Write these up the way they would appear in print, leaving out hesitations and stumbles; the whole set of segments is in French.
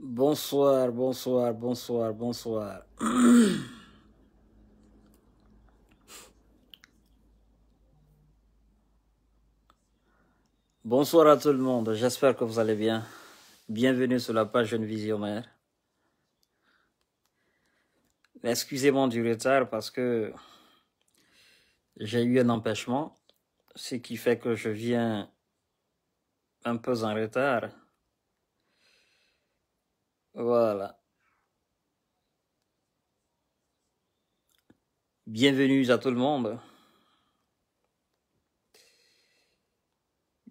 Bonsoir, bonsoir, bonsoir, bonsoir. Bonsoir à tout le monde, j'espère que vous allez bien. Bienvenue sur la page Jeune Visionnaire. Excusez-moi du retard parce que j'ai eu un empêchement, ce qui fait que je viens un peu en retard. Voilà. Bienvenue à tout le monde.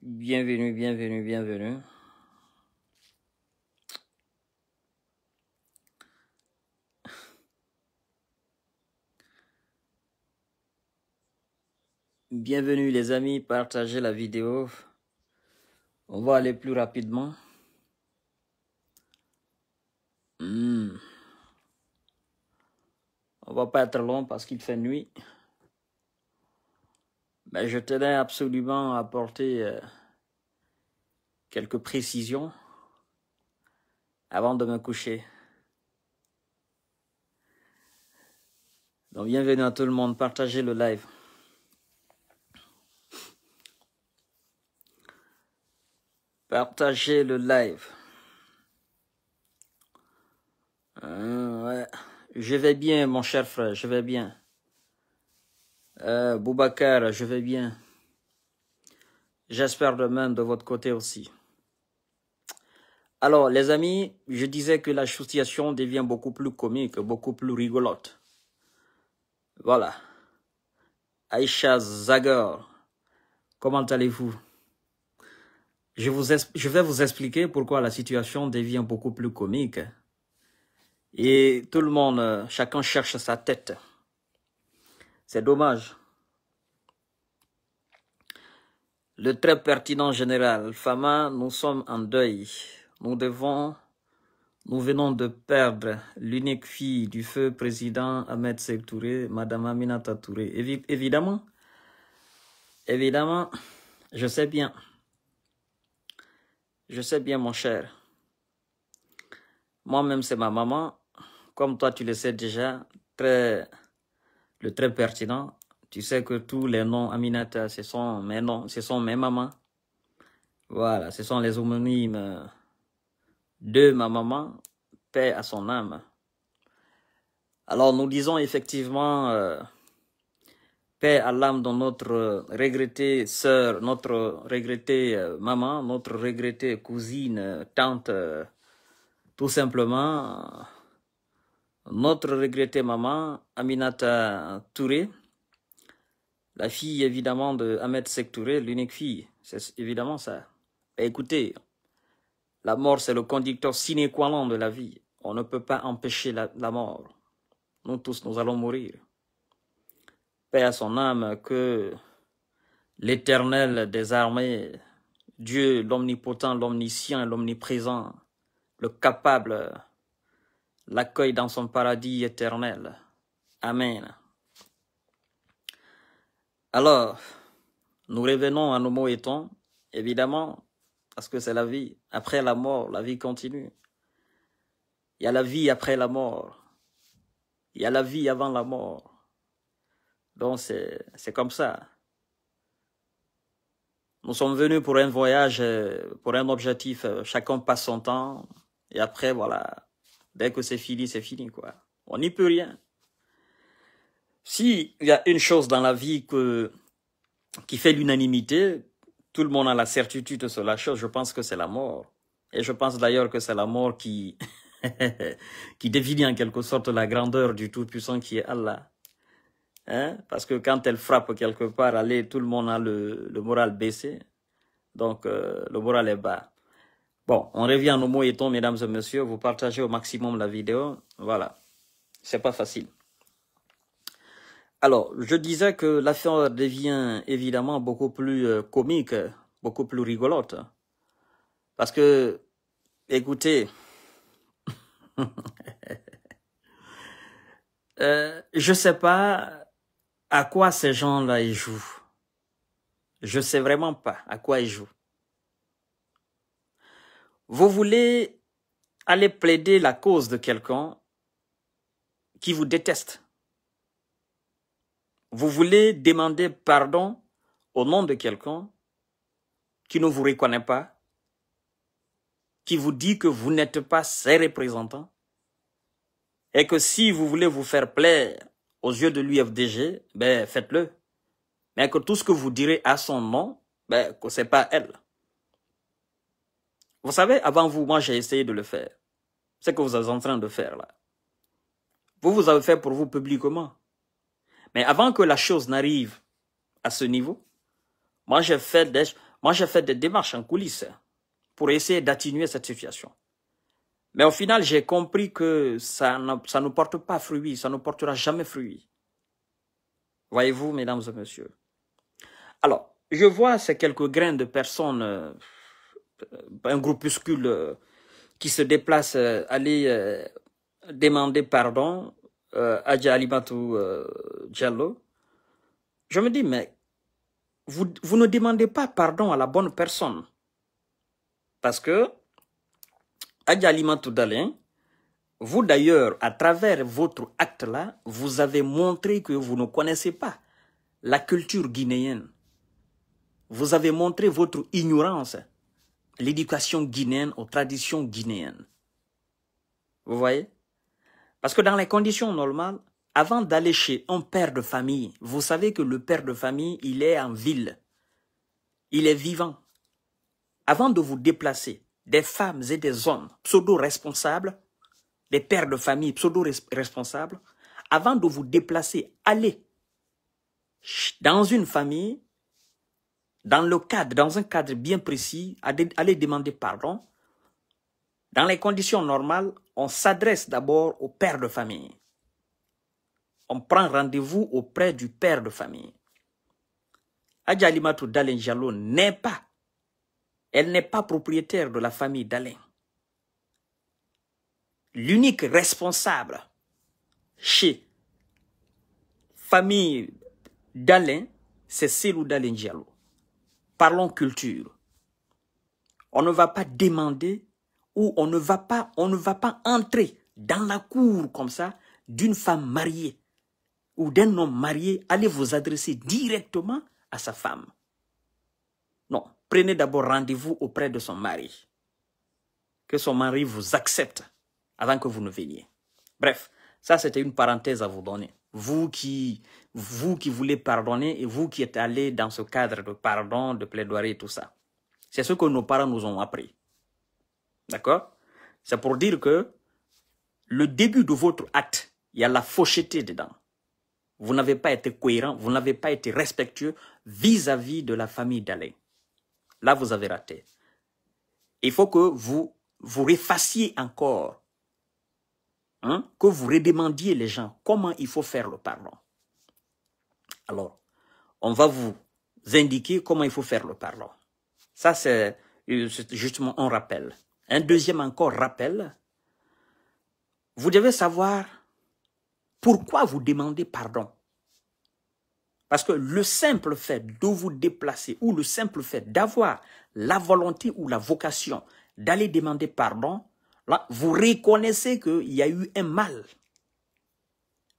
Bienvenue, bienvenue, bienvenue. Bienvenue les amis, partagez la vidéo. On va aller plus rapidement. On va pas être long parce qu'il fait nuit. Mais je tenais absolument à apporter quelques précisions avant de me coucher. Donc bienvenue à tout le monde, partagez le live. Partagez le live. Ouais. Je vais bien, mon cher frère, je vais bien. Boubacar, je vais bien. J'espère de même de votre côté aussi. Alors, les amis, je disais que la situation devient beaucoup plus comique, beaucoup plus rigolote. Voilà. Aïcha Zagor, comment allez-vous? Je vais vous expliquer pourquoi la situation devient beaucoup plus comique. Et tout le monde, chacun cherche sa tête. C'est dommage. Le très pertinent général Fama, nous sommes en deuil. Nous venons de perdre l'unique fille du feu président Ahmed Sékou Touré, Madame Aminata Touré. Évidemment, je sais bien. Je sais bien, mon cher. Moi-même, c'est ma maman. Comme toi, tu le sais déjà, le très pertinent. Tu sais que tous les noms Aminata, ce sont mes noms, ce sont mes mamans. Voilà, ce sont les homonymes de ma maman, paix à son âme. Alors, nous disons effectivement paix à l'âme de notre regrettée sœur, notre regrettée maman, notre regrettée cousine, tante, tout simplement, notre regrettée maman, Aminata Touré, la fille évidemment de Ahmed Sékou Touré, l'unique fille, c'est évidemment ça. Et écoutez, la mort c'est le conducteur sine qua non de la vie. On ne peut pas empêcher la mort. Nous tous, nous allons mourir. Paix à son âme, que l'Éternel des armées, Dieu, l'omnipotent, l'omniscient, l'omniprésent, le capable, l'accueille dans son paradis éternel. Amen. Alors, nous revenons à nos mots étons, évidemment, parce que c'est la vie. Après la mort, la vie continue. Il y a la vie après la mort. Il y a la vie avant la mort. Donc, c'est comme ça. Nous sommes venus pour un voyage, pour un objectif. Chacun passe son temps. Et après, voilà, dès que c'est fini, quoi. On n'y peut rien. S'il y a une chose dans la vie qui fait l'unanimité, tout le monde a la certitude sur la chose, je pense que c'est la mort. Et je pense d'ailleurs que c'est la mort qui définit en quelque sorte la grandeur du Tout-Puissant qui est Allah. Hein? Parce que quand elle frappe quelque part, allez, tout le monde a le moral baissé. Donc, le moral est bas. Bon, on revient à nos mots étons, mesdames et messieurs. Vous partagez au maximum la vidéo. Voilà. C'est pas facile. Alors, je disais que l'affaire devient évidemment beaucoup plus comique, beaucoup plus rigolote. Parce que, écoutez, je sais pas à quoi ces gens-là ils jouent. Je sais vraiment pas à quoi ils jouent. Vous voulez allez plaider la cause de quelqu'un qui vous déteste. Vous voulez demander pardon au nom de quelqu'un qui ne vous reconnaît pas, qui vous dit que vous n'êtes pas ses représentants, et que si vous voulez vous faire plaire aux yeux de l'UFDG, ben faites-le. Mais que tout ce que vous direz à son nom, ben que ce n'est pas elle. Vous savez, avant vous, moi j'ai essayé de le faire. C'est ce que vous êtes en train de faire là. Vous avez fait pour vous publiquement. Mais avant que la chose n'arrive à ce niveau, moi j'ai fait des démarches en coulisses pour essayer d'atténuer cette situation. Mais au final, j'ai compris que ça ne porte pas fruit, ça ne portera jamais fruit. Voyez-vous, mesdames et messieurs. Alors, je vois ces quelques grains de personnes, un groupuscule qui se déplace, aller demander pardon à Alimatou Diallo. Je me dis, mais vous ne demandez pas pardon à la bonne personne. Parce que Adja Alimatou Dalin, vous d'ailleurs, à travers votre acte-là, vous avez montré que vous ne connaissez pas la culture guinéenne. Vous avez montré votre ignorance, l'éducation guinéenne aux traditions guinéennes. Vous voyez? Parce que dans les conditions normales, avant d'aller chez un père de famille, vous savez que le père de famille, il est en ville. Il est vivant. Avant de vous déplacer, des femmes et des hommes pseudo-responsables, des pères de famille pseudo-responsables, avant de vous déplacer, allez dans une famille, dans un cadre bien précis, allez demander pardon. Dans les conditions normales, on s'adresse d'abord au père de famille. On prend rendez-vous auprès du père de famille. Adja Alimatou Dalin Diallo elle n'est pas propriétaire de la famille Dalin. L'unique responsable chez famille Dalin, c'est Selou Dalin Diallo. Parlons culture. On ne va pas demander ou on ne va pas entrer dans la cour comme ça d'une femme mariée ou d'un homme marié, allez vous adresser directement à sa femme. Non, prenez d'abord rendez-vous auprès de son mari. Que son mari vous accepte avant que vous ne veniez. Bref, ça c'était une parenthèse à vous donner. Vous qui voulez pardonner et vous qui êtes allés dans ce cadre de pardon, de plaidoirie et tout ça. C'est ce que nos parents nous ont appris. D'accord? C'est pour dire que le début de votre acte, il y a la faucheté dedans. Vous n'avez pas été cohérent, vous n'avez pas été respectueux vis-à-vis de la famille Dalin. Là, vous avez raté. Il faut que vous refassiez encore, que vous redemandiez les gens comment il faut faire le pardon. Alors, on va vous indiquer comment il faut faire le pardon. Ça, c'est justement un rappel. Un deuxième encore rappel, vous devez savoir pourquoi vous demandez pardon. Parce que le simple fait de vous déplacer ou le simple fait d'avoir la volonté ou la vocation d'aller demander pardon, là, vous reconnaissez qu'il y a eu un mal.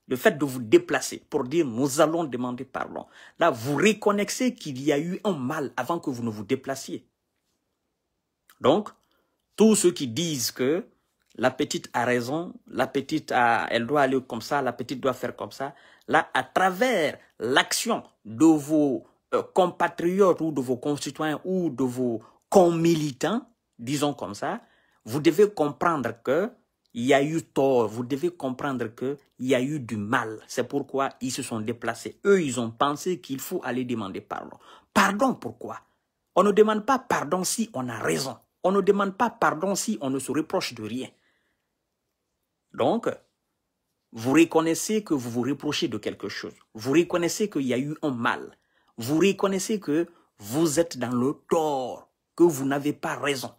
Le fait de vous déplacer pour dire nous allons demander pardon. Là, vous reconnaissez qu'il y a eu un mal avant que vous ne vous déplaciez. Donc, tous ceux qui disent que la petite a raison, la petite elle doit aller comme ça, la petite doit faire comme ça. Là, à travers l'action de vos compatriotes ou de vos concitoyens ou de vos comilitants, disons comme ça, vous devez comprendre qu'il y a eu tort, vous devez comprendre qu'il y a eu du mal. C'est pourquoi ils se sont déplacés. Eux, ils ont pensé qu'il faut aller demander pardon. Pardon pourquoi? On ne demande pas pardon si on a raison. On ne demande pas pardon si on ne se reproche de rien. Donc, vous reconnaissez que vous vous reprochez de quelque chose. Vous reconnaissez qu'il y a eu un mal. Vous reconnaissez que vous êtes dans le tort, que vous n'avez pas raison.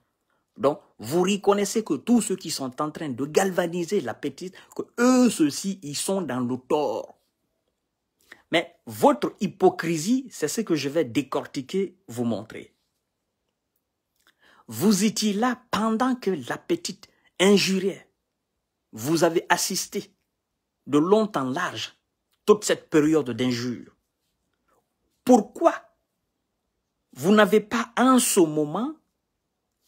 Donc, vous reconnaissez que tous ceux qui sont en train de galvaniser la petite, que eux, ceux-ci, ils sont dans le tort. Mais votre hypocrisie, c'est ce que je vais décortiquer, vous montrer. Vous étiez là pendant que la petite injurié. Vous avez assisté de long en large toute cette période d'injure. Pourquoi vous n'avez pas en ce moment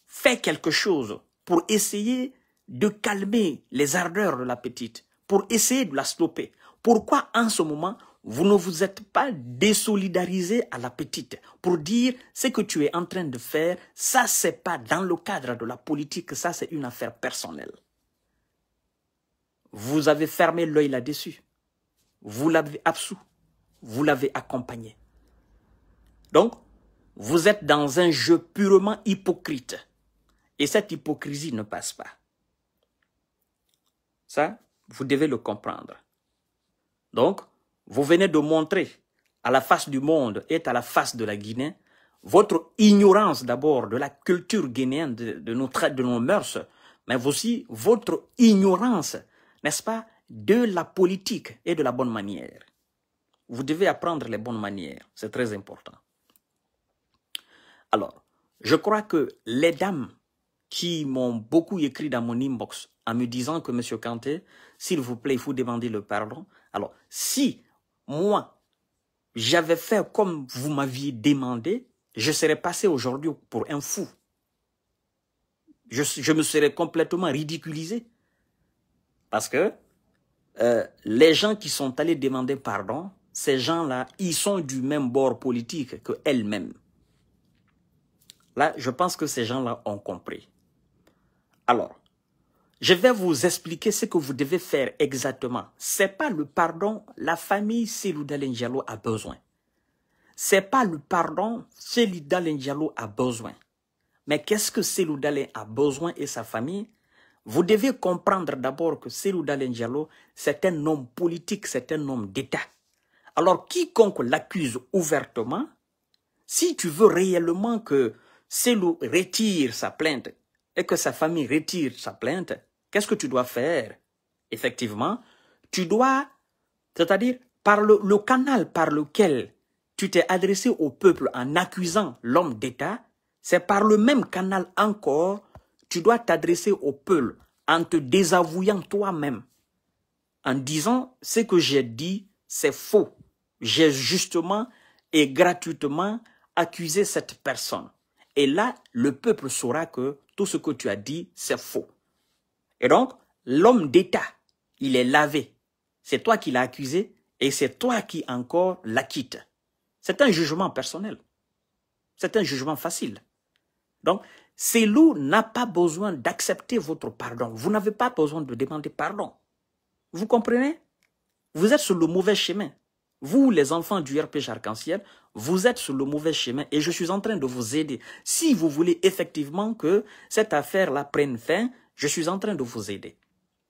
fait quelque chose pour essayer de calmer les ardeurs de la petite, pour essayer de la stopper? Pourquoi en ce moment vous ne vous êtes pas désolidarisé à la petite pour dire ce que tu es en train de faire, ça c'est pas dans le cadre de la politique, ça c'est une affaire personnelle. Vous avez fermé l'œil là-dessus. Vous l'avez absous. Vous l'avez accompagné. Donc, vous êtes dans un jeu purement hypocrite. Et cette hypocrisie ne passe pas. Ça, vous devez le comprendre. Donc, vous venez de montrer à la face du monde et à la face de la Guinée votre ignorance d'abord de la culture guinéenne, de nos mœurs, mais aussi votre ignorance, n'est-ce pas, de la politique et de la bonne manière. Vous devez apprendre les bonnes manières, c'est très important. Alors, je crois que les dames qui m'ont beaucoup écrit dans mon inbox en me disant que M. Kanté, s'il vous plaît, il faut demander le pardon. Alors, si moi, j'avais fait comme vous m'aviez demandé, je serais passé aujourd'hui pour un fou. Je me serais complètement ridiculisé. Parce que les gens qui sont allés demander pardon, ces gens-là, ils sont du même bord politique qu'elles-mêmes. Là, je pense que ces gens-là ont compris. Alors, je vais vous expliquer ce que vous devez faire exactement. Ce n'est pas le pardon la famille Cellou Dalein Diallo a besoin. Ce n'est pas le pardon Cellou Dalein Diallo a besoin. Mais qu'est-ce que Cellou Dalein a besoin et sa famille? Vous devez comprendre d'abord que Cellou Dalein Diallo, c'est un homme politique, c'est un homme d'État. Alors, quiconque l'accuse ouvertement, si tu veux réellement que Cellou retire sa plainte et que sa famille retire sa plainte, qu'est-ce que tu dois faire? Effectivement, tu dois, c'est-à-dire par le canal par lequel tu t'es adressé au peuple en accusant l'homme d'État, c'est par le même canal encore, tu dois t'adresser au peuple en te désavouant toi-même, en disant ce que j'ai dit, c'est faux. J'ai justement et gratuitement accusé cette personne. Et là, le peuple saura que tout ce que tu as dit, c'est faux. Et donc, l'homme d'État, il est lavé. C'est toi qui l'as accusé et c'est toi qui encore l'acquittes. C'est un jugement personnel. C'est un jugement facile. Donc, Cellou n'a pas besoin d'accepter votre pardon. Vous n'avez pas besoin de demander pardon. Vous comprenez? Vous êtes sur le mauvais chemin. Vous, les enfants du RPG Arc-en-Ciel, vous êtes sur le mauvais chemin et je suis en train de vous aider. Si vous voulez effectivement que cette affaire-là prenne fin, je suis en train de vous aider.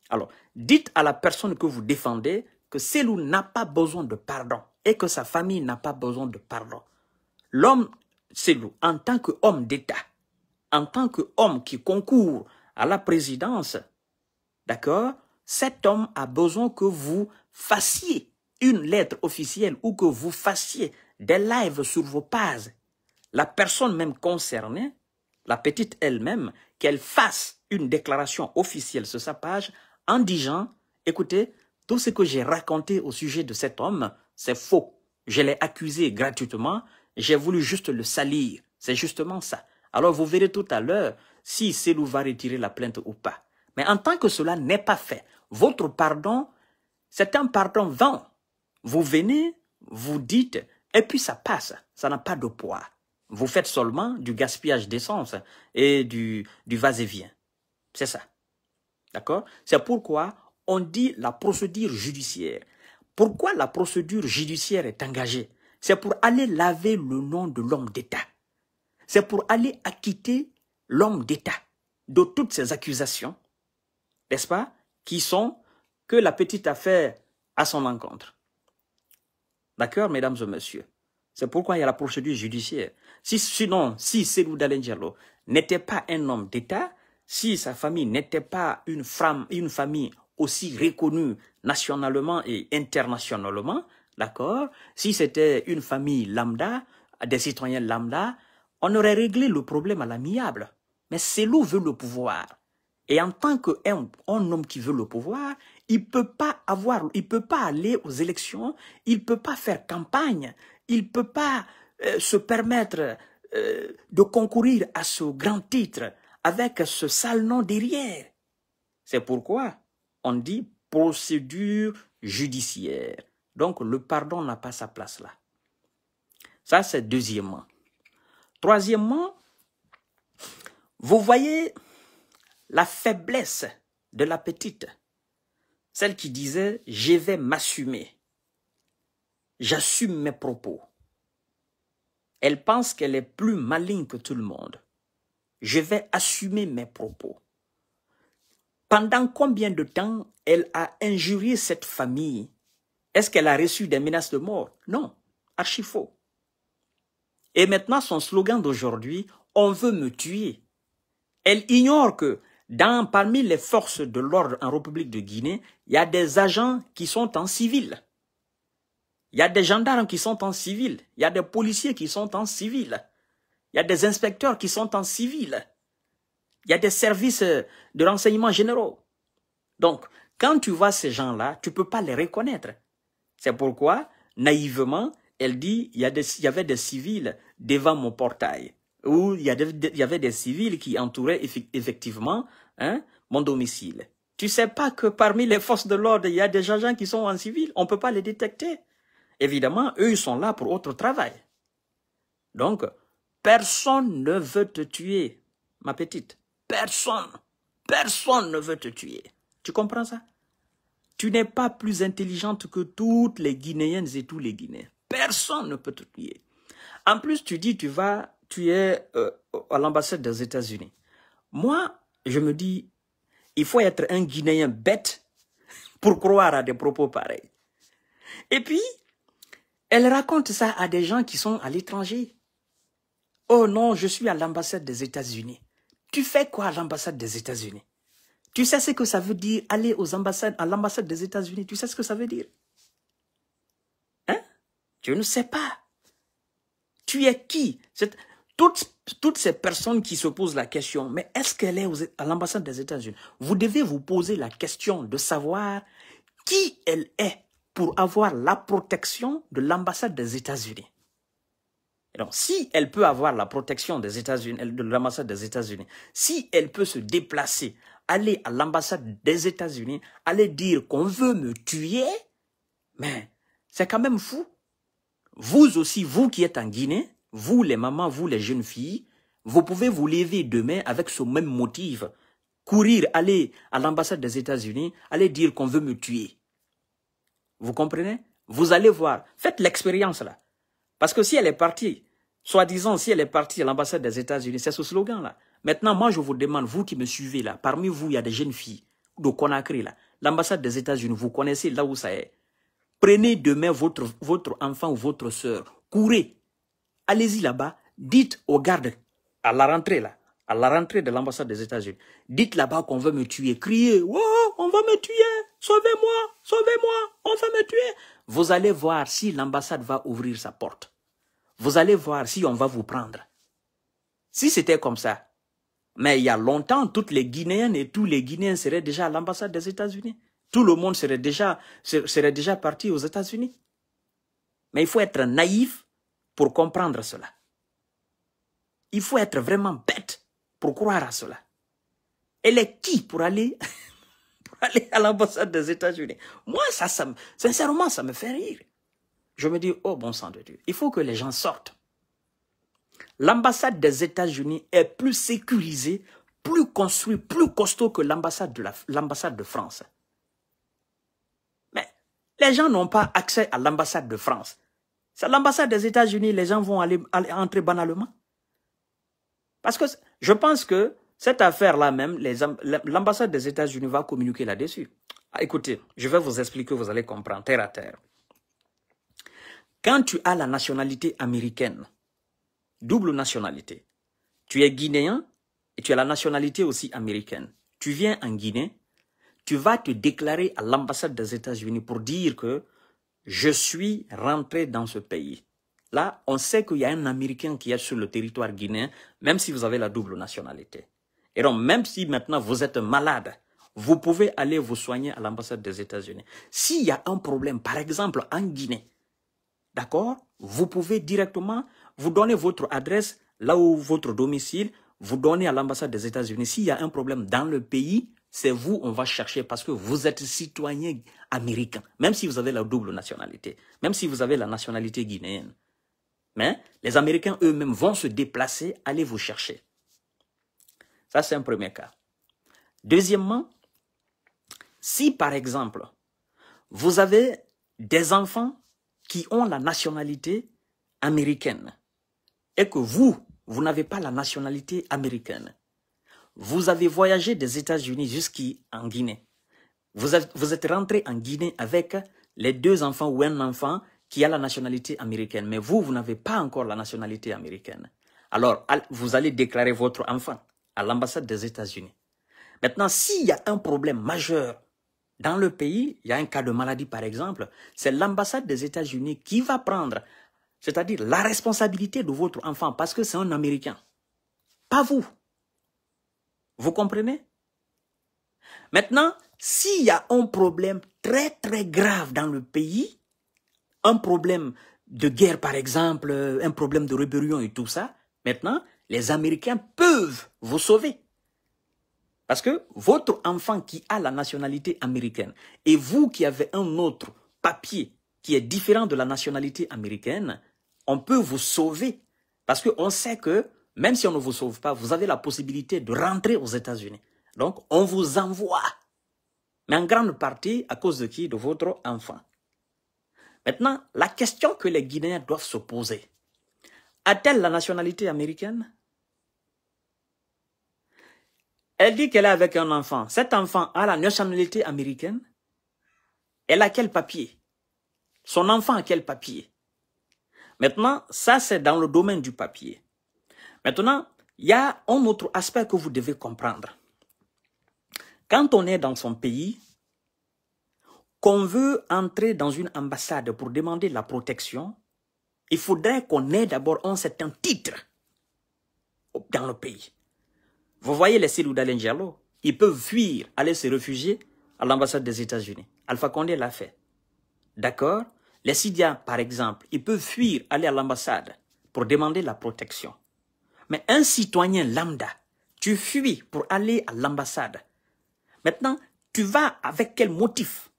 Alors, dites à la personne que vous défendez que Cellou n'a pas besoin de pardon et que sa famille n'a pas besoin de pardon. L'homme Cellou, en tant qu'homme d'État, en tant qu'homme qui concourt à la présidence, d'accord, cet homme a besoin que vous fassiez une lettre officielle ou que vous fassiez des lives sur vos pages. La personne même concernée, la petite elle-même, qu'elle fasse une déclaration officielle sur sa page en disant, écoutez, tout ce que j'ai raconté au sujet de cet homme, c'est faux. Je l'ai accusé gratuitement, j'ai voulu juste le salir. C'est justement ça. Alors vous verrez tout à l'heure si Cellou va retirer la plainte ou pas. Mais en tant que cela n'est pas fait, votre pardon, c'est un pardon vain. Vous venez, vous dites, et puis ça passe. Ça n'a pas de poids. Vous faites seulement du gaspillage d'essence et du va-et-vient. C'est ça. D'accord? C'est pourquoi on dit la procédure judiciaire. Pourquoi la procédure judiciaire est engagée? C'est pour aller laver le nom de l'homme d'État. C'est pour aller acquitter l'homme d'État de toutes ces accusations, n'est-ce pas, qui sont que la petite affaire à son encontre. D'accord, mesdames et messieurs? C'est pourquoi il y a la procédure judiciaire. Sinon, si Cellou Dalein Diallo n'était pas un homme d'État, si sa famille n'était pas une famille aussi reconnue nationalement et internationalement, d'accord, si c'était une famille lambda, des citoyens lambda, on aurait réglé le problème à l'amiable. Mais Cellou veut le pouvoir. Et en tant qu'un homme qui veut le pouvoir, il peut pas aller aux élections, il peut pas faire campagne, il peut pas se permettre de concourir à ce grand titre avec ce sale nom derrière. C'est pourquoi on dit procédure judiciaire. Donc le pardon n'a pas sa place là. Ça c'est deuxièmement. Troisièmement, vous voyez la faiblesse de la petite, celle qui disait « je vais m'assumer, j'assume mes propos ». Elle pense qu'elle est plus maligne que tout le monde. Je vais assumer mes propos. Pendant combien de temps elle a injurié cette famille? Est-ce qu'elle a reçu des menaces de mort? Non, archi faux. Et maintenant, son slogan d'aujourd'hui, « on veut me tuer ». Elle ignore que parmi les forces de l'ordre en République de Guinée, il y a des agents qui sont en civil. Il y a des gendarmes qui sont en civil. Il y a des policiers qui sont en civil. Il y a des inspecteurs qui sont en civil. Il y a des services de renseignement généraux. Donc, quand tu vois ces gens-là, tu ne peux pas les reconnaître. C'est pourquoi, naïvement, elle dit il y avait des civils devant mon portail. Ou il y avait des civils qui entouraient effectivement mon domicile. Tu ne sais pas que parmi les forces de l'ordre, il y a des agents qui sont en civil. On ne peut pas les détecter. Évidemment, eux, ils sont là pour autre travail. Donc, personne ne veut te tuer, ma petite. Personne. Personne ne veut te tuer. Tu comprends ça? Tu n'es pas plus intelligente que toutes les Guinéennes et tous les Guinéens. Personne ne peut te tuer. En plus, tu dis tu es à l'ambassade des États-Unis. Moi, je me dis, il faut être un Guinéen bête pour croire à des propos pareils. Et puis, elle raconte ça à des gens qui sont à l'étranger. Oh non, je suis à l'ambassade des États-Unis. Tu fais quoi à l'ambassade des États-Unis? Tu sais ce que ça veut dire aller à l'ambassade des États-Unis? Tu sais ce que ça veut dire? Hein? Tu ne sais pas. Tu es qui? Toutes ces personnes qui se posent la question, mais est-ce qu'elle est à l'ambassade des États-Unis? Vous devez vous poser la question de savoir qui elle est pour avoir la protection de l'ambassade des États-Unis. Donc, si elle peut avoir la protection des États-Unis, de l'ambassade des États-Unis, si elle peut se déplacer, aller à l'ambassade des États-Unis, aller dire qu'on veut me tuer, mais c'est quand même fou. Vous aussi, vous qui êtes en Guinée, vous les mamans, vous les jeunes filles, vous pouvez vous lever demain avec ce même motif, courir, aller à l'ambassade des États-Unis, aller dire qu'on veut me tuer. Vous comprenez? Vous allez voir, faites l'expérience là. Parce que si elle est partie, soi-disant, si elle est partie à l'ambassade des États-Unis, c'est ce slogan-là. Maintenant, moi, je vous demande, vous qui me suivez là, parmi vous, il y a des jeunes filles de Conakry là. L'ambassade des États-Unis, vous connaissez là où ça est. Prenez demain votre enfant ou votre soeur, courez, allez-y là-bas, dites aux gardes à la rentrée là, à la rentrée de l'ambassade des États-Unis, dites là-bas qu'on veut me tuer, criez, oh, on va me tuer, sauvez-moi, sauvez-moi, on va me tuer. Vous allez voir si l'ambassade va ouvrir sa porte. Vous allez voir si on va vous prendre. Si c'était comme ça, mais il y a longtemps, toutes les Guinéennes et tous les Guinéens seraient déjà à l'ambassade des États-Unis. Tout le monde serait déjà parti aux États-Unis. Mais il faut être naïf pour comprendre cela. Il faut être vraiment bête pour croire à cela. Elle est qui pour aller, à l'ambassade des États-Unis? Moi, sincèrement, ça me fait rire. Je me dis, oh bon sang de Dieu, il faut que les gens sortent. L'ambassade des États-Unis est plus sécurisée, plus construite, plus costaud que l'ambassade de France. Mais les gens n'ont pas accès à l'ambassade de France. C'est l'ambassade des États-Unis, les gens vont aller entrer banalement. Parce que je pense que cette affaire-là même, l'ambassade des États-Unis va communiquer là-dessus. Ah, écoutez, je vais vous expliquer, vous allez comprendre, terre à terre. Quand tu as la nationalité américaine, double nationalité, tu es guinéen et tu as la nationalité aussi américaine. Tu viens en Guinée, tu vas te déclarer à l'ambassade des États-Unis pour dire que je suis rentré dans ce pays. Là, on sait qu'il y a un Américain qui est sur le territoire guinéen, même si vous avez la double nationalité. Et donc, même si maintenant vous êtes malade, vous pouvez aller vous soigner à l'ambassade des États-Unis. S'il y a un problème, par exemple en Guinée, d'accord, vous pouvez directement vous donner votre adresse, là où votre domicile, vous donnez à l'ambassade des États-Unis. S'il y a un problème dans le pays, c'est vous, on va chercher parce que vous êtes citoyen américain, même si vous avez la double nationalité, même si vous avez la nationalité guinéenne. Mais les Américains eux-mêmes vont se déplacer, aller vous chercher. Ça, c'est un premier cas. Deuxièmement, si par exemple, vous avez des enfants qui ont la nationalité américaine et que vous n'avez pas la nationalité américaine, vous avez voyagé des États-Unis jusqu'en Guinée. Vous êtes rentré en Guinée avec les 2 enfants ou un enfant qui a la nationalité américaine, mais vous n'avez pas encore la nationalité américaine. Alors, vous allez déclarer votre enfant à l'ambassade des États-Unis. Maintenant, s'il y a un problème majeur dans le pays, il y a un cas de maladie par exemple, c'est l'ambassade des États-Unis qui va prendre, c'est-à-dire la responsabilité de votre enfant parce que c'est un Américain, pas vous. Vous comprenez? Maintenant, s'il y a un problème très très grave dans le pays, un problème de guerre par exemple, un problème de rébellion et tout ça, maintenant, les Américains peuvent vous sauver. Parce que votre enfant qui a la nationalité américaine et vous qui avez un autre papier qui est différent de la nationalité américaine, on peut vous sauver. Parce qu'on sait que même si on ne vous sauve pas, vous avez la possibilité de rentrer aux États-Unis. Donc, on vous envoie. Mais en grande partie, à cause de qui? De votre enfant. Maintenant, la question que les Guinéens doivent se poser, a-t-elle la nationalité américaine? Elle dit qu'elle est avec un enfant. Cet enfant a la nationalité américaine. Elle a quel papier? Son enfant a quel papier? Maintenant, ça c'est dans le domaine du papier. Maintenant, il y a un autre aspect que vous devez comprendre. Quand on est dans son pays, qu'on veut entrer dans une ambassade pour demander la protection, il faudrait qu'on ait d'abord un certain titre dans le pays. Vous voyez les Sékou Dalein Diallo, ils peuvent fuir, aller se réfugier à l'ambassade des États-Unis. Alpha Condé l'a fait. D'accord? Les Sidiya, par exemple, ils peuvent fuir, aller à l'ambassade pour demander la protection. Mais un citoyen lambda, tu fuis pour aller à l'ambassade. Maintenant, tu vas avec quel motif?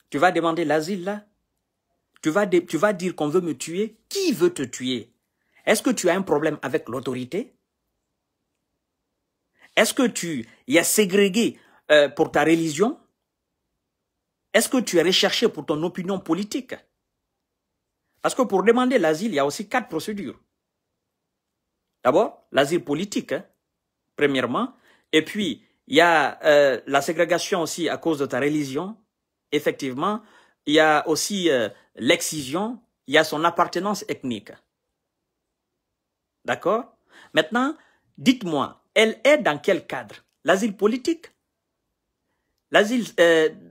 Tu vas demander l'asile là? Tu vas dire qu'on veut me tuer? Qui veut te tuer? Est-ce que tu as un problème avec l'autorité? Est-ce que tu es ségrégué pour ta religion? Est-ce que tu es recherché pour ton opinion politique? Parce que pour demander l'asile, il y a aussi 4 procédures. D'abord, l'asile politique, hein, premièrement. Et puis, il y a la ségrégation aussi à cause de ta religion. Effectivement, il y a aussi l'excision, il y a son appartenance ethnique. D'accord? Maintenant, dites-moi, elle est dans quel cadre? L'asile politique? L'asile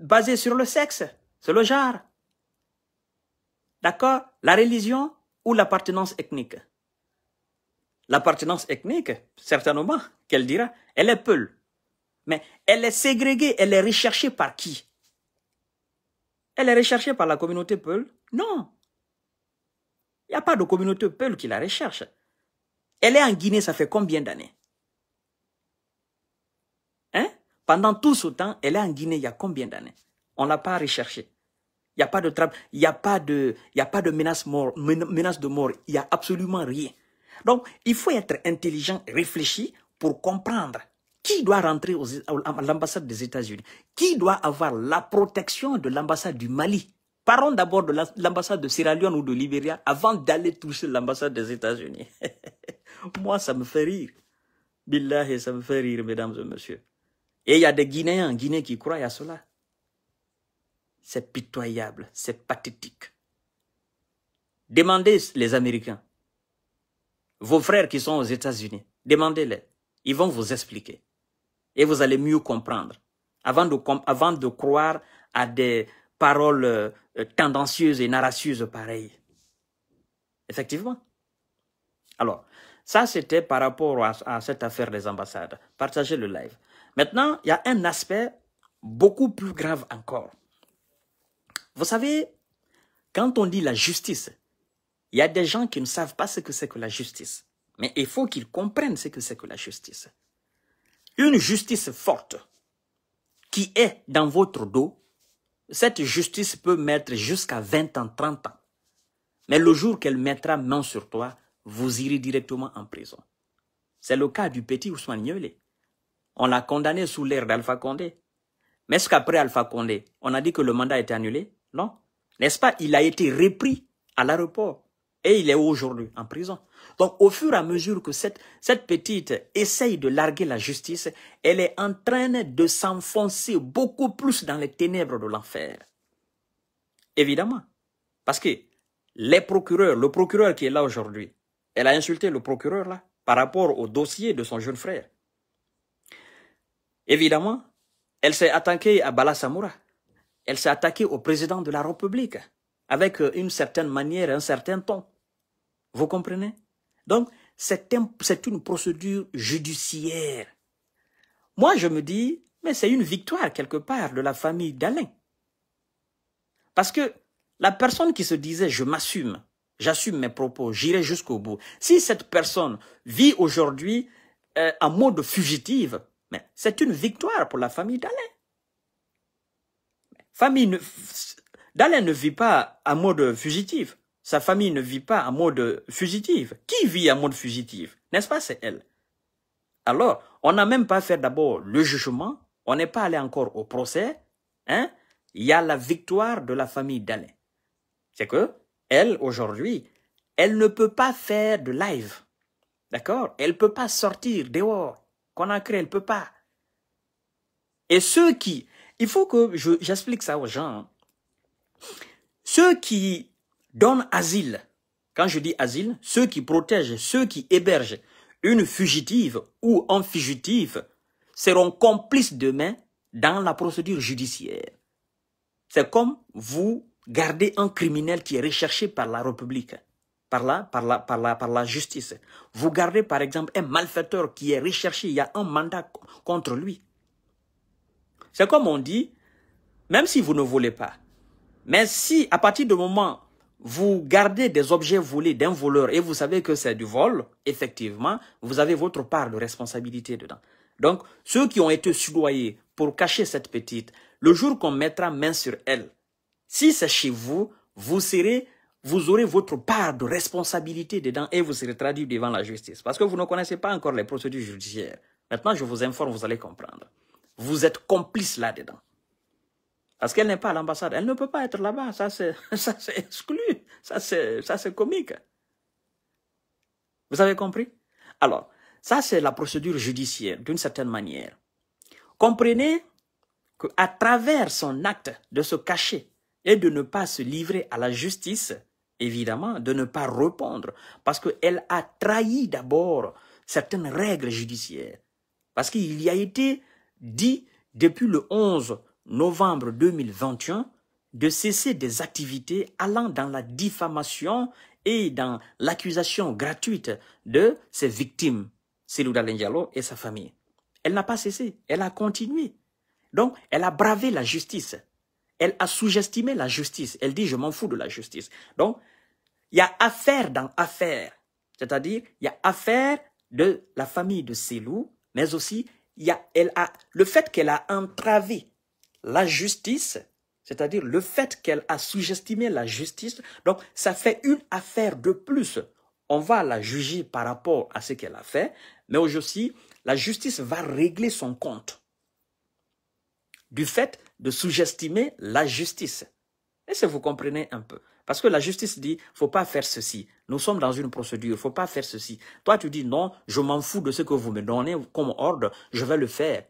basé sur le sexe, sur le genre? D'accord? La religion ou l'appartenance ethnique? L'appartenance ethnique, certainement, qu'elle dira, elle est Peul. Mais elle est ségrégée, elle est recherchée par qui? Elle est recherchée par la communauté Peul? Non. Il n'y a pas de communauté Peul qui la recherche. Elle est en Guinée, ça fait combien d'années? Hein? Pendant tout ce temps, elle est en Guinée, il y a combien d'années? On ne l'a pas recherchée. Il n'y a pas de travail, il n'y a pas de menace de mort, il n'y a absolument rien. Donc, il faut être intelligent, réfléchi pour comprendre qui doit rentrer à l'ambassade des États-Unis, qui doit avoir la protection de l'ambassade du Mali. Parlons d'abord de l'ambassade de Sierra Leone ou de Libéria avant d'aller toucher l'ambassade des États-Unis. Moi, ça me fait rire. Billahi, ça me fait rire, mesdames et messieurs. Et il y a des Guinéens en Guinée qui croient à cela. C'est pitoyable, c'est pathétique. Demandez les Américains, vos frères qui sont aux États-Unis, demandez-les. Ils vont vous expliquer. Et vous allez mieux comprendre. Avant de croire à des paroles tendancieuses et narracieuses pareilles. Effectivement. Alors, Ça, c'était par rapport à cette affaire des ambassades. Partagez le live. Maintenant, il y a un aspect beaucoup plus grave encore. Vous savez, quand on dit la justice, il y a des gens qui ne savent pas ce que c'est que la justice. Mais il faut qu'ils comprennent ce que c'est que la justice. Une justice forte qui est dans votre dos, cette justice peut mettre jusqu'à 20 ans, 30 ans. Mais le jour qu'elle mettra main sur toi, vous irez directement en prison. C'est le cas du petit Ousmane Niolé. On l'a condamné sous l'ère d'Alpha Condé. Mais est-ce qu'après Alpha Condé, on a dit que le mandat était annulé? Non. N'est-ce pas? Il a été repris à l'aéroport. Et il est aujourd'hui en prison. Donc, au fur et à mesure que cette petite essaye de larguer la justice, elle est en train de s'enfoncer beaucoup plus dans les ténèbres de l'enfer. Évidemment. Parce que les procureurs, le procureur qui est là aujourd'hui, elle a insulté le procureur là, par rapport au dossier de son jeune frère. Évidemment, elle s'est attaquée à Bala Samoura. Elle s'est attaquée au président de la République, avec une certaine manière, un certain ton. Vous comprenez? Donc, c'est une procédure judiciaire. Moi, je me dis, mais c'est une victoire quelque part de la famille d'Alain. Parce que la personne qui se disait, je m'assume, j'assume mes propos, j'irai jusqu'au bout. Si cette personne vit aujourd'hui en mode fugitive, mais c'est une victoire pour la famille d'Alain. D'Alain ne vit pas en mode fugitif. Sa famille ne vit pas en mode fugitif. Qui vit en mode fugitif? N'est-ce pas? C'est elle. Alors, on n'a même pas fait d'abord le jugement. On n'est pas allé encore au procès. Hein? Il y a la victoire de la famille d'Alain. C'est que elle, aujourd'hui, elle ne peut pas faire de live. D'accord? Elle ne peut pas sortir dehors. Conakry, elle ne peut pas. Et ceux qui... Il faut que j'explique ça aux gens. Ceux qui donnent asile, quand je dis asile, ceux qui protègent, ceux qui hébergent une fugitive ou un fugitif seront complices demain dans la procédure judiciaire. C'est comme vous gardez un criminel qui est recherché par la République, par la justice. Vous gardez par exemple un malfaiteur qui est recherché, il y a un mandat contre lui. C'est comme on dit, même si vous ne volez pas, mais si à partir du moment vous gardez des objets volés d'un voleur et vous savez que c'est du vol, effectivement, vous avez votre part de responsabilité dedans. Donc, ceux qui ont été soudoyés pour cacher cette petite, le jour qu'on mettra main sur elle, si c'est chez vous, vous aurez votre part de responsabilité dedans et vous serez traduit devant la justice. Parce que vous ne connaissez pas encore les procédures judiciaires. Maintenant, je vous informe, vous allez comprendre. Vous êtes complice là-dedans. Parce qu'elle n'est pas à l'ambassade. Elle ne peut pas être là-bas. Ça, c'est exclu. Ça, c'est comique. Vous avez compris? Alors, ça, c'est la procédure judiciaire, d'une certaine manière. Comprenez qu'à travers son acte de se cacher et de ne pas se livrer à la justice, évidemment, de ne pas répondre, parce qu'elle a trahi d'abord certaines règles judiciaires. Parce qu'il y a été dit depuis le 11 novembre 2021 de cesser des activités allant dans la diffamation et dans l'accusation gratuite de ses victimes, Cellou Dalein Diallo et sa famille. Elle n'a pas cessé, elle a continué. Donc, elle a bravé la justice. Elle a sous-estimé la justice. Elle dit, je m'en fous de la justice. Donc, il y a affaire dans affaire. C'est-à-dire, il y a affaire de la famille de Cellou, mais aussi, le fait qu'elle a entravé la justice, c'est-à-dire le fait qu'elle a sous-estimé la justice, donc ça fait une affaire de plus. On va la juger par rapport à ce qu'elle a fait, mais aujourd'hui, la justice va régler son compte du fait de sous-estimer la justice. Est-ce que vous comprenez un peu? Parce que la justice dit, il ne faut pas faire ceci. Nous sommes dans une procédure, il ne faut pas faire ceci. Toi, tu dis, non, je m'en fous de ce que vous me donnez comme ordre, je vais le faire.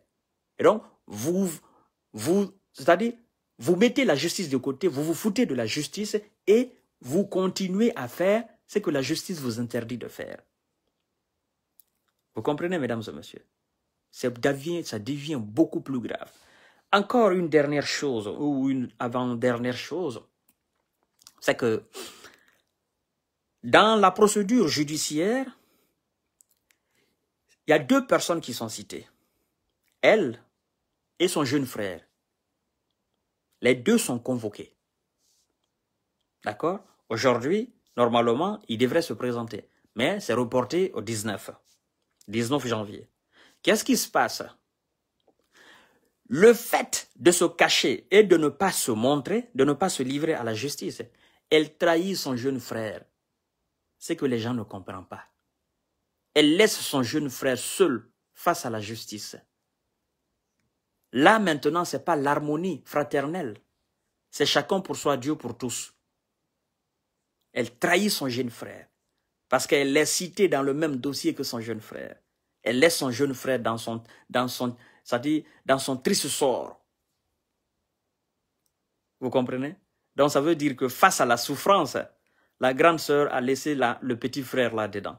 Et donc, c'est-à-dire, vous mettez la justice de côté, vous vous foutez de la justice et vous continuez à faire ce que la justice vous interdit de faire. Vous comprenez, mesdames et messieurs? Ça devient beaucoup plus grave. Encore une dernière chose, ou une avant-dernière chose, c'est que dans la procédure judiciaire, Il y a 2 personnes qui sont citées. Elle et son jeune frère. Les 2 sont convoqués. D'accord? Aujourd'hui, normalement, ils devraient se présenter. Mais c'est reporté au 19 janvier. Qu'est-ce qui se passe? Le fait de se cacher et de ne pas se montrer, de ne pas se livrer à la justice, elle trahit son jeune frère. C'est que les gens ne comprennent pas. Elle laisse son jeune frère seul face à la justice. Là, maintenant, ce n'est pas l'harmonie fraternelle. C'est chacun pour soi, Dieu pour tous. Elle trahit son jeune frère parce qu'elle est citée dans le même dossier que son jeune frère. Elle laisse son jeune frère dans son triste sort. Vous comprenez? Donc ça veut dire que face à la souffrance, la grande sœur a laissé le petit frère là-dedans.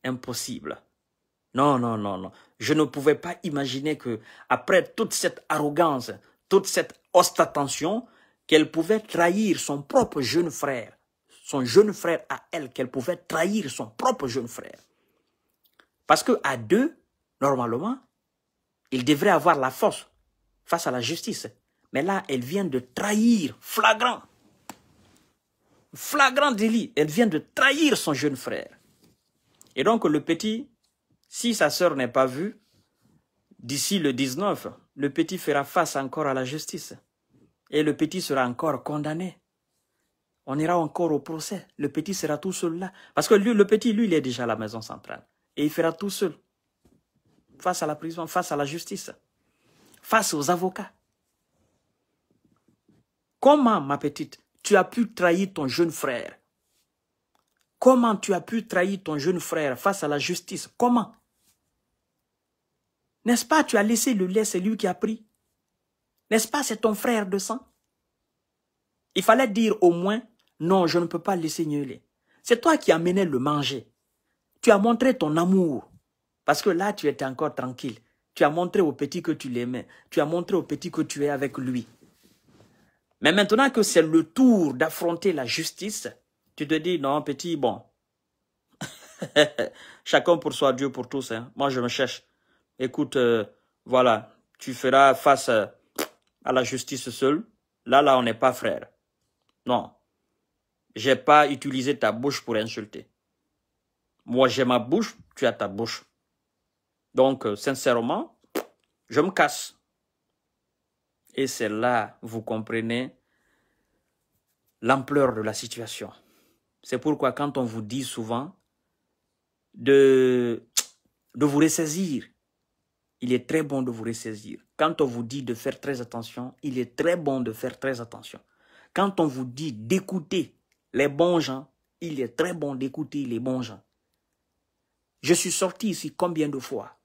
Impossible. Non, non, non, non. Je ne pouvais pas imaginer que, après toute cette arrogance, toute cette ostentation, qu'elle pouvait trahir son propre jeune frère. Son jeune frère à elle, qu'elle pouvait trahir son propre jeune frère. Parce qu'à 2, normalement, il devrait avoir la force face à la justice. Mais là, elle vient de trahir, flagrant délit. Elle vient de trahir son jeune frère. Et donc le petit, si sa sœur n'est pas vue, d'ici le 19, le petit fera face encore à la justice. Et le petit sera encore condamné. On ira encore au procès. Le petit sera tout seul là. Parce que lui, le petit, lui, il est déjà à la maison centrale. Et il fera tout seul. Face à la prison, face à la justice. Face aux avocats. Comment, ma petite, tu as pu trahir ton jeune frère? Comment tu as pu trahir ton jeune frère face à la justice? Comment? N'est-ce pas, tu as laissé le lait, c'est lui qui a pris? N'est-ce pas, c'est ton frère de sang? Il fallait dire au moins, non, je ne peux pas laisser Nielé. C'est toi qui amenais le manger. Tu as montré ton amour. Parce que là, tu étais encore tranquille. Tu as montré au petit que tu l'aimais. Tu as montré au petit que tu es avec lui. Mais maintenant que c'est le tour d'affronter la justice, tu te dis, non, petit, bon. Chacun pour soi, Dieu pour tous. Hein. Moi, je me cherche. Écoute, voilà, tu feras face à la justice seul. Là, on n'est pas frères. Non. J'ai pas utilisé ta bouche pour insulter. Moi, j'ai ma bouche, tu as ta bouche. Donc, sincèrement, je me casse. Et c'est là, vous comprenez, l'ampleur de la situation. C'est pourquoi quand on vous dit souvent de vous ressaisir, il est très bon de vous ressaisir. Quand on vous dit de faire très attention, il est très bon de faire très attention. Quand on vous dit d'écouter les bons gens, il est très bon d'écouter les bons gens. Je suis sorti ici combien de fois?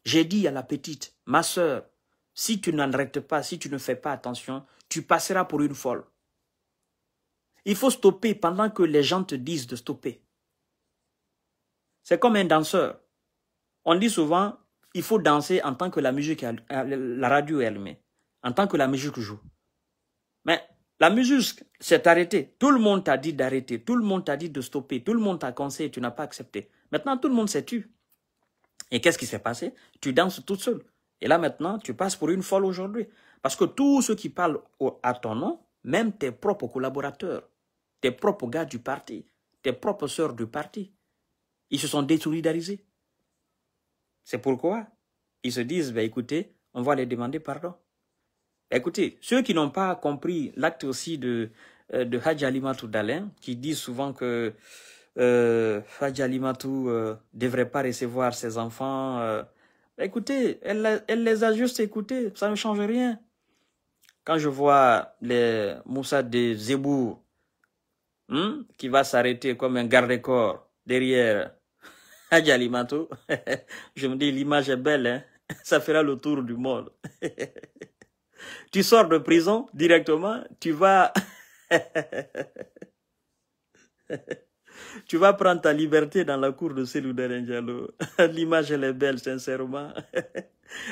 J'ai dit à la petite, ma sœur, si tu n'arrêtes pas, si tu ne fais pas attention, tu passeras pour une folle. Il faut stopper pendant que les gens te disent de stopper. C'est comme un danseur. On dit souvent, il faut danser en tant que la musique, la radio est allumée, en tant que la musique joue. Mais la musique s'est arrêtée. Tout le monde t'a dit d'arrêter, tout le monde t'a dit de stopper, tout le monde t'a conseillé, tu n'as pas accepté. Maintenant, tout le monde s'est tu. Et qu'est-ce qui s'est passé? Tu danses toute seule. Et là maintenant, tu passes pour une folle aujourd'hui. Parce que tous ceux qui parlent à ton nom, même tes propres collaborateurs, tes propres gars du parti, tes propres sœurs du parti, ils se sont désolidarisés. C'est pourquoi ils se disent, ben écoutez, on va les demander pardon. Écoutez, ceux qui n'ont pas compris l'acte aussi de Hadji Alimatou Dalin, qui dit souvent que Hadji Alimatou ne devrait pas recevoir ses enfants, écoutez, elle les a juste écoutés, ça ne change rien. Quand je vois les Moussa de Zebour, qui va s'arrêter comme un garde-corps derrière Hadji Alimatou, je me dis, l'image est belle, hein? Ça fera le tour du monde. Tu sors de prison directement, tu vas tu vas prendre ta liberté dans la cour de Cellou Dalein Diallo. L'image elle est belle, sincèrement.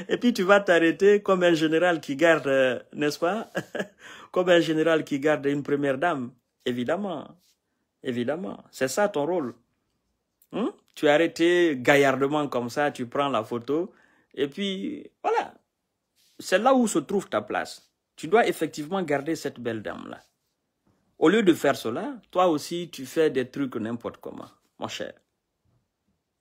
Et puis tu vas t'arrêter comme un général qui garde, n'est-ce pas? Comme un général qui garde une première dame. Évidemment. Évidemment. C'est ça ton rôle. Tu es arrêté gaillardement comme ça, tu prends la photo. Et puis, voilà. C'est là où se trouve ta place. Tu dois effectivement garder cette belle dame-là. Au lieu de faire cela, toi aussi, tu fais des trucs n'importe comment, mon cher.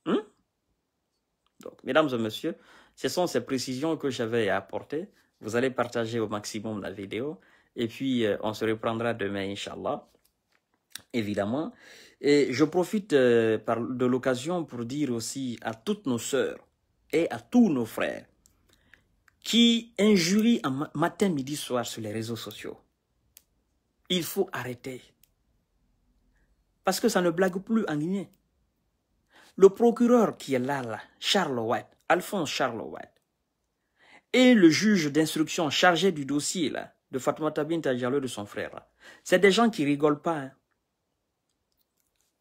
Donc, mesdames et messieurs, ce sont ces précisions que j'avais à apporter. Vous allez partager au maximum la vidéo. Et puis, on se reprendra demain, Inch'Allah. Évidemment. Et je profite de l'occasion pour dire aussi à toutes nos sœurs et à tous nos frères qui injurient matin, midi, soir sur les réseaux sociaux. Il faut arrêter. Parce que ça ne blague plus en Guinée. Le procureur qui est là, Charles White, Alphonse Charles White, et le juge d'instruction chargé du dossier là, de Fatoumata Binta Diallo de son frère, c'est des gens qui rigolent pas. Hein.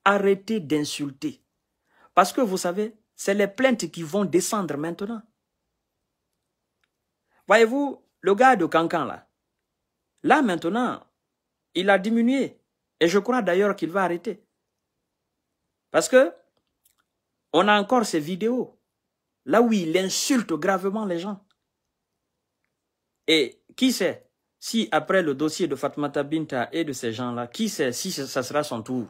Arrêtez d'insulter. Parce que vous savez, c'est les plaintes qui vont descendre maintenant. Voyez-vous, le gars de Cancan là maintenant, il a diminué. Et je crois d'ailleurs qu'il va arrêter. Parce que on a encore ces vidéos, là où il insulte gravement les gens. Et qui sait, si après le dossier de Fatoumata Binta et de ces gens-là, qui sait si ça sera son tour?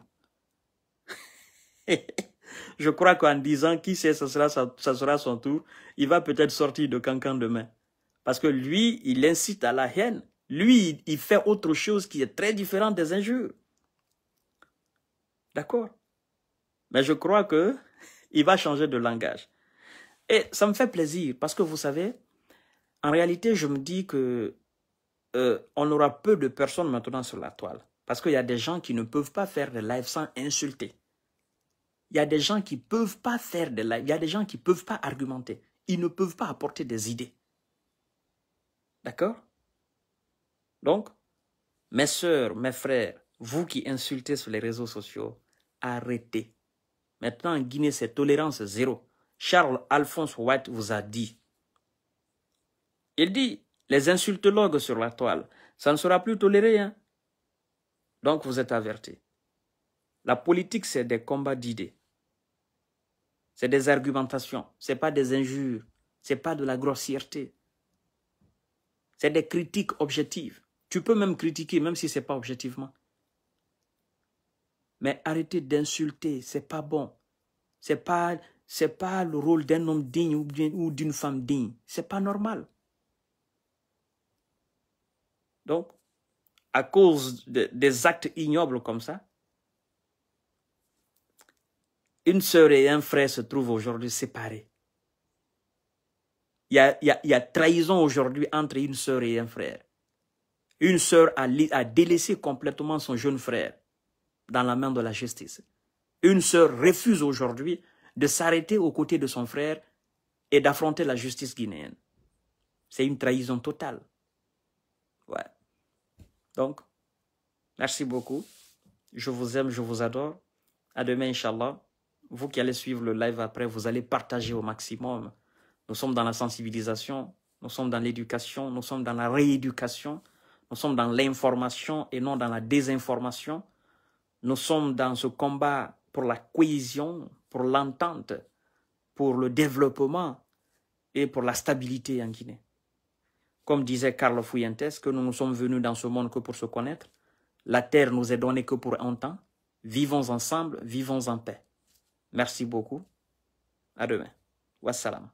Je crois qu'en disant qui sait ça sera son tour, il va peut-être sortir de Cancan demain. Parce que lui, il incite à la haine. Lui, il fait autre chose qui est très différente des injures. D'accord? Mais je crois que il va changer de langage. Et ça me fait plaisir parce que vous savez, en réalité, je me dis que on aura peu de personnes maintenant sur la toile. Parce qu'il y a des gens qui ne peuvent pas faire des lives sans insulter. Il y a des gens qui ne peuvent pas faire des lives. Il y a des gens qui ne peuvent pas argumenter. Ils ne peuvent pas apporter des idées. D'accord? Donc, mes sœurs, mes frères, vous qui insultez sur les réseaux sociaux, arrêtez. Maintenant, en Guinée, c'est tolérance zéro. Charles Alphonse White vous a dit. Il dit, les insultologues sur la toile, ça ne sera plus toléré. Hein? Donc, vous êtes avertis. La politique, c'est des combats d'idées. C'est des argumentations. Ce n'est pas des injures. Ce n'est pas de la grossièreté. C'est des critiques objectives. Tu peux même critiquer, même si ce n'est pas objectivement. Mais arrêtez d'insulter, ce n'est pas bon. Ce n'est pas le rôle d'un homme digne ou d'une femme digne. Ce n'est pas normal. Donc, à cause des actes ignobles comme ça, une sœur et un frère se trouvent aujourd'hui séparés. Il y a trahison aujourd'hui entre une sœur et un frère. Une sœur a délaissé complètement son jeune frère dans la main de la justice. Une sœur refuse aujourd'hui de s'arrêter aux côtés de son frère et d'affronter la justice guinéenne. C'est une trahison totale. Ouais. Donc, merci beaucoup. Je vous aime, je vous adore. À demain, Inch'Allah. Vous qui allez suivre le live après, vous allez partager au maximum. Nous sommes dans la sensibilisation, nous sommes dans l'éducation, nous sommes dans la rééducation, nous sommes dans l'information et non dans la désinformation. Nous sommes dans ce combat pour la cohésion, pour l'entente, pour le développement et pour la stabilité en Guinée. Comme disait Carlos Fuentes, que nous ne sommes venus dans ce monde que pour se connaître. La terre nous est donnée que pour un temps. Vivons ensemble, vivons en paix. Merci beaucoup. À demain. Wassalam.